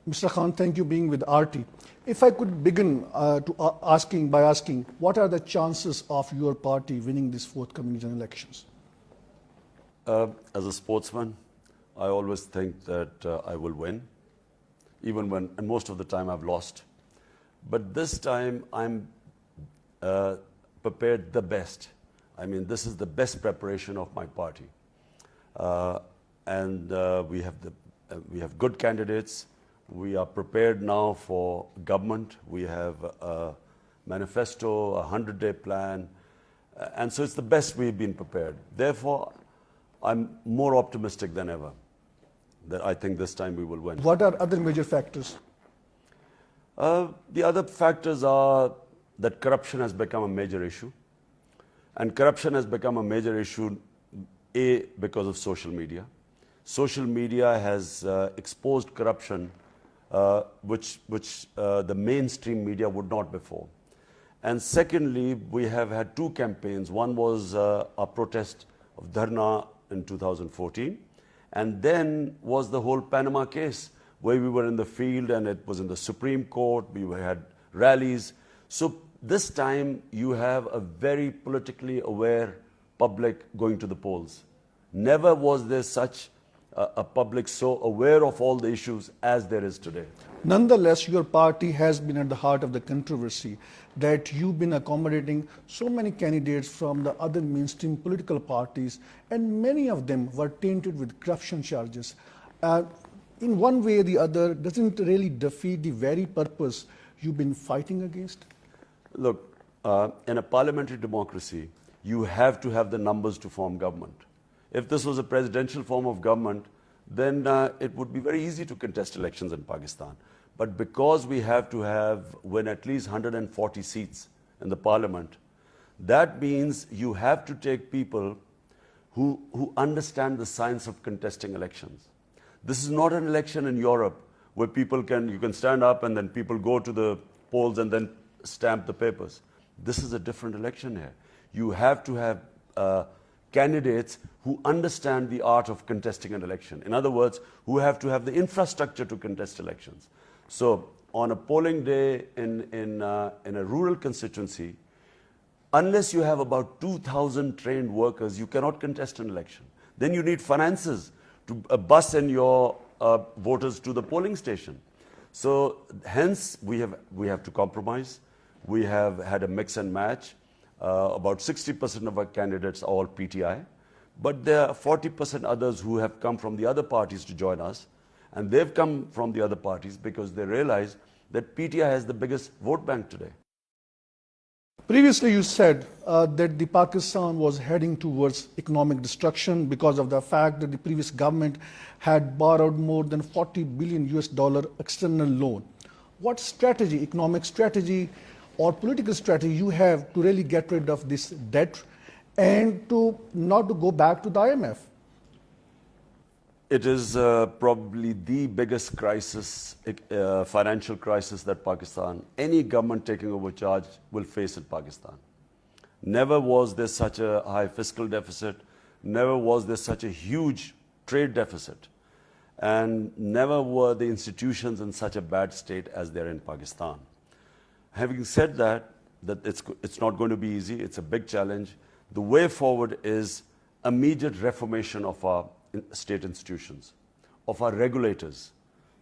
Mr. Khan, thank you being with RT. If I could begin by asking, what are the chances of your party winning these forthcoming general elections? As a sportsman, I always think that I will win, even when, and most of the time I've lost. But this time I'm prepared the best. I mean, this is the best preparation of my party. We have good candidates. We are prepared now for government. We have a manifesto, a 100-day plan. And so it's the best we've been prepared. Therefore, I'm more optimistic than ever that I think this time we will win. What are other major factors? The other factors are that corruption has become a major issue. And corruption has become a major issue, A, because of social media. Social media has exposed corruption which the mainstream media would not before. And secondly, we have had two campaigns. One was a protest of Rana in 2014, and then was the whole Panama case, where we were in the field and it was in the Supreme Court, we had rallies. So this time you have a very politically aware public going to the polls. Never was there such a public so aware of all the issues as there is today. Nonetheless, your party has been at the heart of the controversy that you've been accommodating so many candidates from the other mainstream political parties, and many of them were tainted with corruption charges. In one way or the other, doesn't really defeat the very purpose you've been fighting against? Look, in a parliamentary democracy, you have to have the numbers to form government. If this was a presidential form of government, then it would be very easy to contest elections in Pakistan. But because we have to win at least 140 seats in the parliament, that means you have to take people who understand the science of contesting elections. This is not an election in Europe where you can stand up and then people go to the polls and then stamp the papers. This is a different election here. You have to have candidates who understand the art of contesting an election. In other words, who have to have the infrastructure to contest elections. So on a polling day in a rural constituency, unless you have about 2,000 trained workers, you cannot contest an election. Then you need finances to bus in your voters to the polling station. So hence we have to compromise. We have had a mix and match. About 60% of our candidates are all PTI, but there are 40% others who have come from the other parties to join us, and they've come from the other parties because they realize that PTI has the biggest vote bank today. Previously, you said that the Pakistan was heading towards economic destruction because of the fact that the previous government had borrowed more than $40 billion external loan. What strategy, economic strategy or political strategy you have to really get rid of this debt and to not to go back to the IMF? It is probably the biggest crisis, financial crisis that Pakistan, any government taking over charge, will face in Pakistan. Never was there such a high fiscal deficit, never was there such a huge trade deficit, and never were the institutions in such a bad state as they're in Pakistan. Having said that it's not going to be easy, it's a big challenge. The way forward is immediate reformation of our state institutions, of our regulators,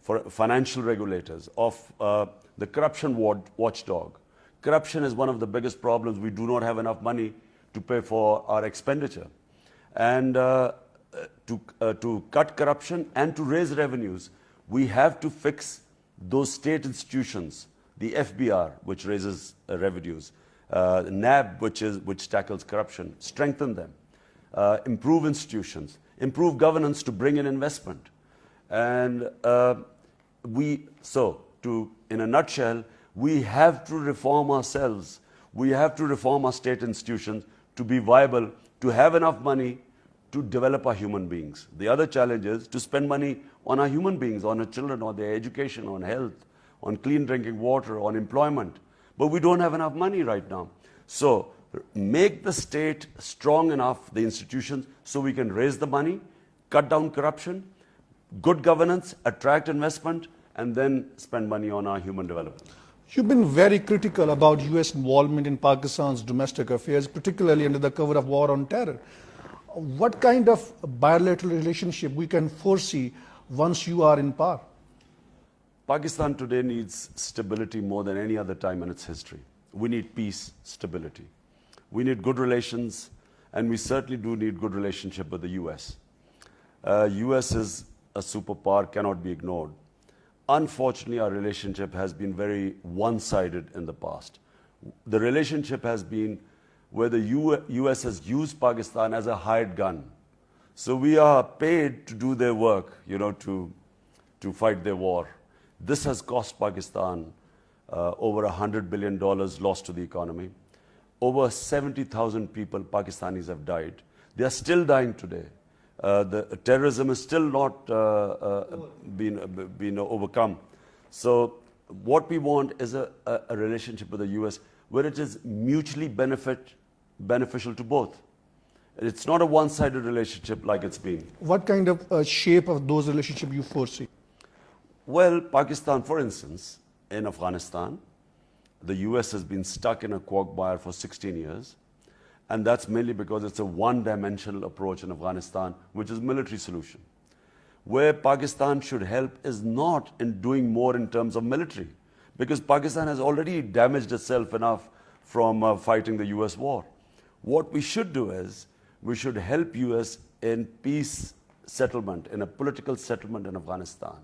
for financial regulators, of the corruption watchdog. Corruption is one of the biggest problems. We do not have enough money to pay for our expenditure. And to cut corruption and to raise revenues, we have to fix those state institutions. The FBR, which raises revenues, NAB, which tackles corruption, strengthen them, improve institutions, improve governance to bring in investment. And in a nutshell, we have to reform ourselves. We have to reform our state institutions to be viable, to have enough money to develop our human beings. The other challenge is to spend money on our human beings, on our children, on their education, on health, on clean drinking water, on employment. But we don't have enough money right now. So make the state strong enough, the institutions, so we can raise the money, cut down corruption, good governance, attract investment, and then spend money on our human development. You've been very critical about U.S. involvement in Pakistan's domestic affairs, particularly under the cover of war on terror. What kind of bilateral relationship we can foresee once you are in power? Pakistan today needs stability more than any other time in its history. We need peace, stability. We need good relations, and we certainly do need good relationship with the US. US is a superpower, cannot be ignored. Unfortunately, our relationship has been very one-sided in the past. The relationship has been where the US has used Pakistan as a hired gun. So we are paid to do their work, to fight their war. This has cost Pakistan over $100 billion lost to the economy. Over 70,000 people, Pakistanis, have died. They are still dying today. The terrorism is still not been overcome. So what we want is a relationship with the US where it is mutually beneficial to both. It's not a one-sided relationship like it's been. What kind of shape of those relationships you foresee? Well, Pakistan, for instance, in Afghanistan, the US has been stuck in a quagmire for 16 years. And that's mainly because it's a one-dimensional approach in Afghanistan, which is military solution. Where Pakistan should help is not in doing more in terms of military, because Pakistan has already damaged itself enough from fighting the US war. What we should do is, we should help US in peace settlement, in a political settlement in Afghanistan.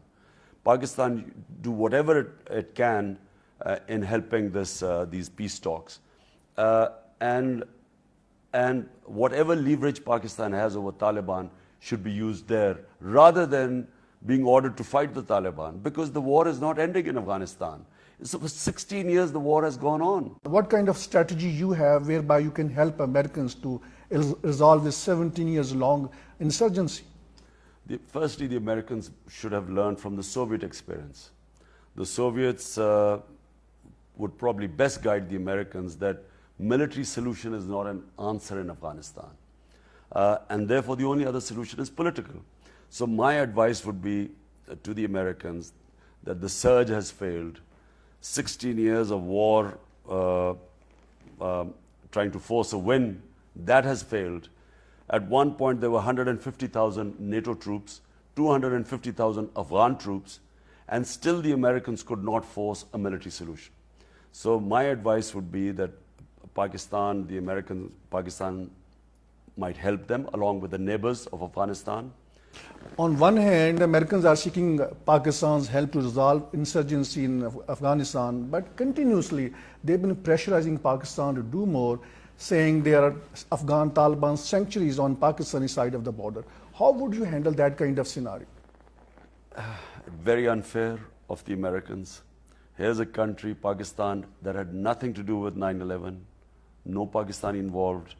Pakistan do whatever it can in helping these peace talks. And whatever leverage Pakistan has over Taliban should be used there, rather than being ordered to fight the Taliban, because the war is not ending in Afghanistan. So for 16 years, the war has gone on. What kind of strategy you have whereby you can help Americans to resolve this 17 years long insurgency? Firstly, the Americans should have learned from the Soviet experience. The Soviets would probably best guide the Americans that military solution is not an answer in Afghanistan. And therefore, the only other solution is political. So my advice would be to the Americans that the surge has failed. 16 years of war trying to force a win, that has failed. At one point, there were 150,000 NATO troops, 250,000 Afghan troops, and still the Americans could not force a military solution. So my advice would be that Pakistan might help them along with the neighbors of Afghanistan. On one hand, Americans are seeking Pakistan's help to resolve insurgency in Afghanistan, but continuously they've been pressurizing Pakistan to do more, saying there are Afghan Taliban sanctuaries on Pakistani side of the border. How would you handle that kind of scenario? Very unfair of the Americans. Here's a country, Pakistan, that had nothing to do with 9/11, no Pakistani involved.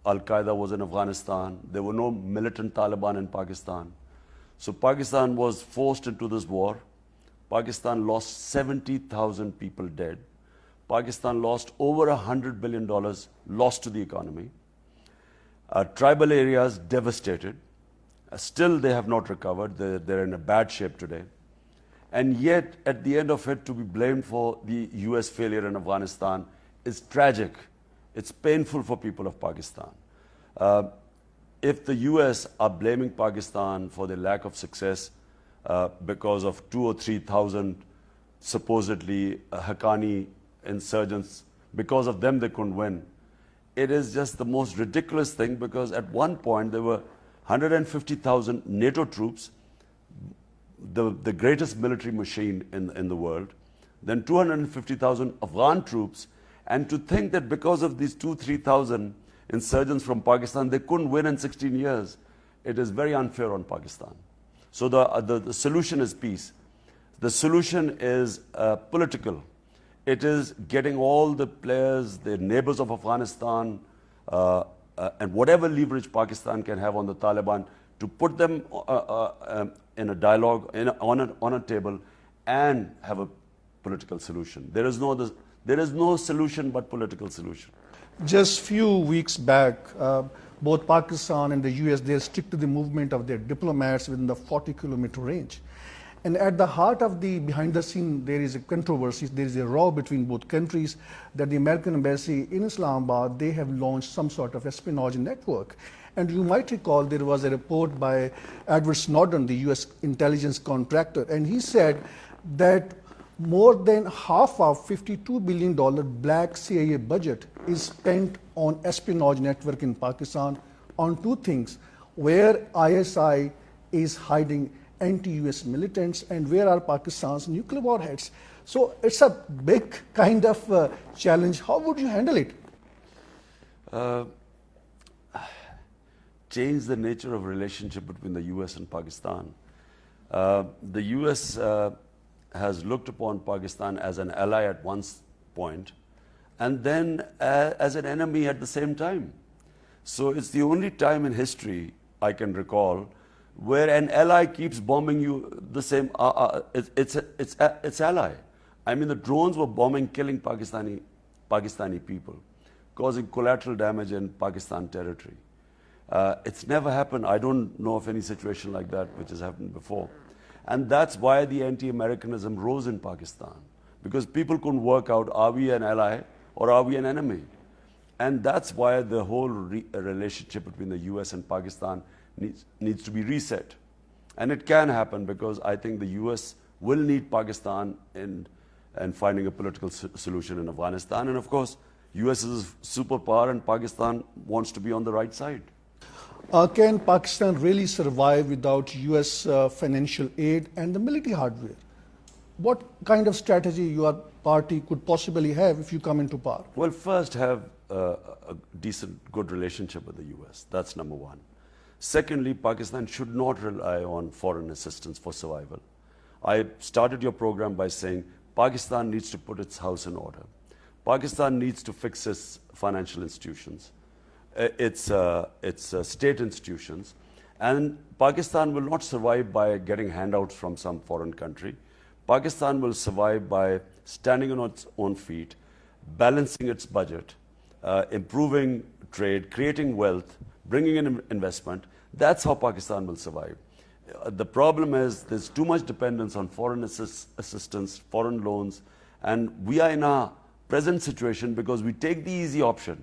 Al-Qaeda was in Afghanistan. There were no militant Taliban in Pakistan. So Pakistan was forced into this war. Pakistan lost 70,000 people dead. Pakistan lost over $100 billion lost to the economy. Tribal areas devastated. Still, they have not recovered. They're in a bad shape today. And yet, at the end of it, to be blamed for the US failure in Afghanistan is tragic. It's painful for people of Pakistan. If the US are blaming Pakistan for the lack of success because of 2,000 or 3,000 supposedly Haqqani insurgents, because of them they couldn't win, it is just the most ridiculous thing, because at one point there were 150,000 NATO troops, the greatest military machine in the world, then 250,000 Afghan troops, and to think that because of these 2,000-3,000 insurgents from Pakistan, they couldn't win in 16 years, it is very unfair on Pakistan. So the solution is peace. The solution is political. It is getting all the players, the neighbors of Afghanistan, and whatever leverage Pakistan can have on the Taliban, to put them in a dialogue, on a table, and have a political solution. There is no solution but political solution. Just few weeks back, both Pakistan and the US, they restricted the movement of their diplomats within the 40-kilometer range. And at the heart of the behind the scene, there is a controversy, there is a row between both countries that the American embassy in Islamabad, they have launched some sort of espionage network. And you might recall there was a report by Edward Snowden, the US intelligence contractor, and he said that more than half of $52 billion black CIA budget is spent on espionage network in Pakistan on two things: where ISI is hiding anti-US militants and where are Pakistan's nuclear warheads. So it's a big kind of challenge. How would you handle it? Change the nature of relationship between the US and Pakistan. The US has looked upon Pakistan as an ally at one point and then as an enemy at the same time. So it's the only time in history I can recall where an ally keeps bombing you the same, it's ally. I mean, the drones were bombing, killing Pakistani people, causing collateral damage in Pakistan territory. It's never happened. I don't know of any situation like that which has happened before. And that's why the anti-Americanism rose in Pakistan, because people couldn't work out, are we an ally or are we an enemy? And that's why the whole relationship between the US and Pakistan needs to be reset. And it can happen because I think the US will need Pakistan in finding a political solution in Afghanistan. And of course, US is a superpower and Pakistan wants to be on the right side. Can Pakistan really survive without US financial aid and the military hardware? What kind of strategy your party could possibly have if you come into power? Well, first have a decent, good relationship with the US. That's number one. Secondly, Pakistan should not rely on foreign assistance for survival. I started your program by saying Pakistan needs to put its house in order. Pakistan needs to fix its financial institutions, its state institutions, and Pakistan will not survive by getting handouts from some foreign country. Pakistan will survive by standing on its own feet, balancing its budget, improving trade, creating wealth, bringing in investment. That's how Pakistan will survive. The problem is there's too much dependence on foreign assistance, foreign loans, and we are in a present situation because we take the easy option.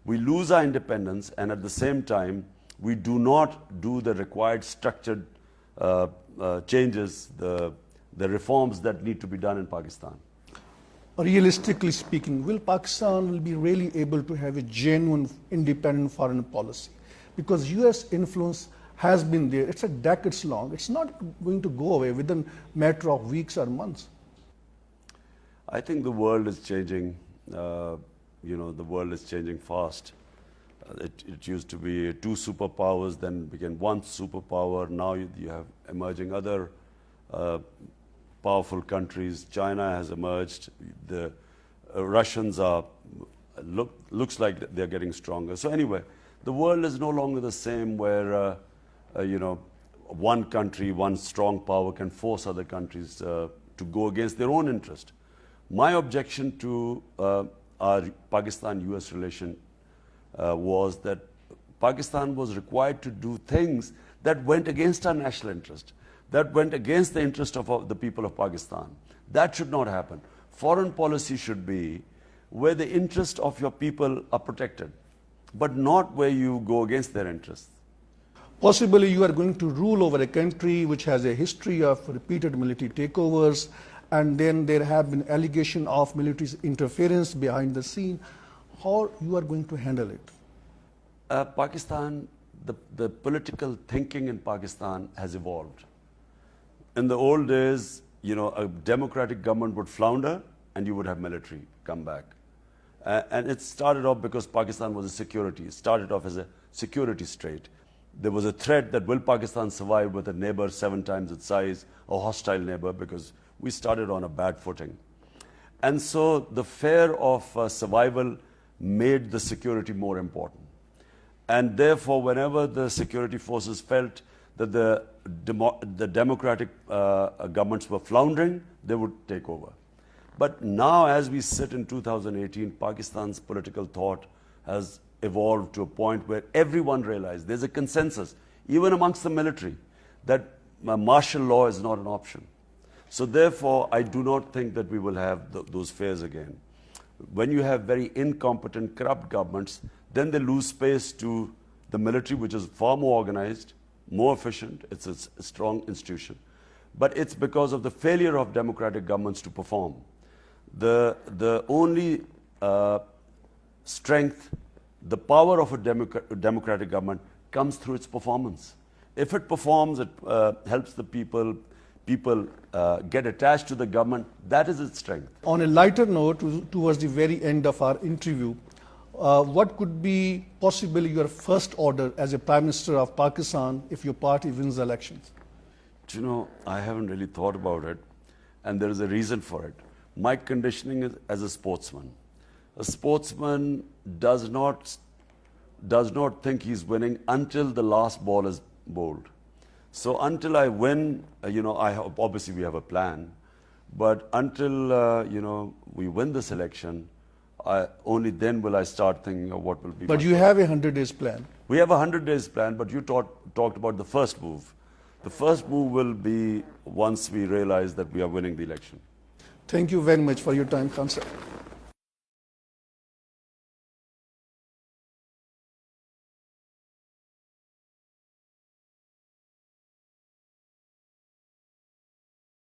We lose our independence, and at the same time, we do not do the required structured changes, the reforms that need to be done in Pakistan. Realistically speaking, will Pakistan be really able to have a genuine independent foreign policy? Because US influence has been there. It's a decades long. It's not going to go away within a matter of weeks or months. I think the world is changing. The world is changing fast. It used to be two superpowers, then became one superpower. Now you have emerging other powerful countries. China has emerged. The Russians looks like they're getting stronger. So anyway, the world is no longer the same where one country, one strong power can force other countries to go against their own interest. My objection to our Pakistan-US relation was that Pakistan was required to do things that went against our national interest, that went against the interest of the people of Pakistan. That should not happen. Foreign policy should be where the interests of your people are protected, but not where you go against their interests. Possibly you are going to rule over a country which has a history of repeated military takeovers, and then there have been allegations of military interference behind the scene. How you are going to handle it? Pakistan, the political thinking in Pakistan has evolved. In the old days, a democratic government would flounder and you would have military come back. And it started off because Pakistan was a security. It started off as a security state. There was a threat that will Pakistan survive with a neighbor 7 times its size, a hostile neighbor, because we started on a bad footing. And so the fear of survival made the security more important. And therefore, whenever the security forces felt that the democratic governments were floundering, they would take over. But now, as we sit in 2018, Pakistan's political thought has evolved to a point where everyone realized there's a consensus, even amongst the military, that martial law is not an option. So therefore, I do not think that we will have those fears again. When you have very incompetent, corrupt governments, then they lose space to the military, which is far more organized, more efficient. It's a strong institution. But it's because of the failure of democratic governments to perform. The only strength, the power of a democratic government comes through its performance. If it performs, it helps the people get attached to the government. That is its strength. On a lighter note, towards the very end of our interview, what could be possibly your first order as a Prime Minister of Pakistan if your party wins the elections? Do you know, I haven't really thought about it, and there is a reason for it. My conditioning is as a sportsman. A sportsman does not think he's winning until the last ball is bowled. So until I win, obviously we have a plan, but until we win this election, only then will I start thinking of what will be. But you have a 100 days plan. We have a 100 days plan, but you talked about the first move. The first move will be once we realize that we are winning the election. Thank you very much for your time, Khan sir.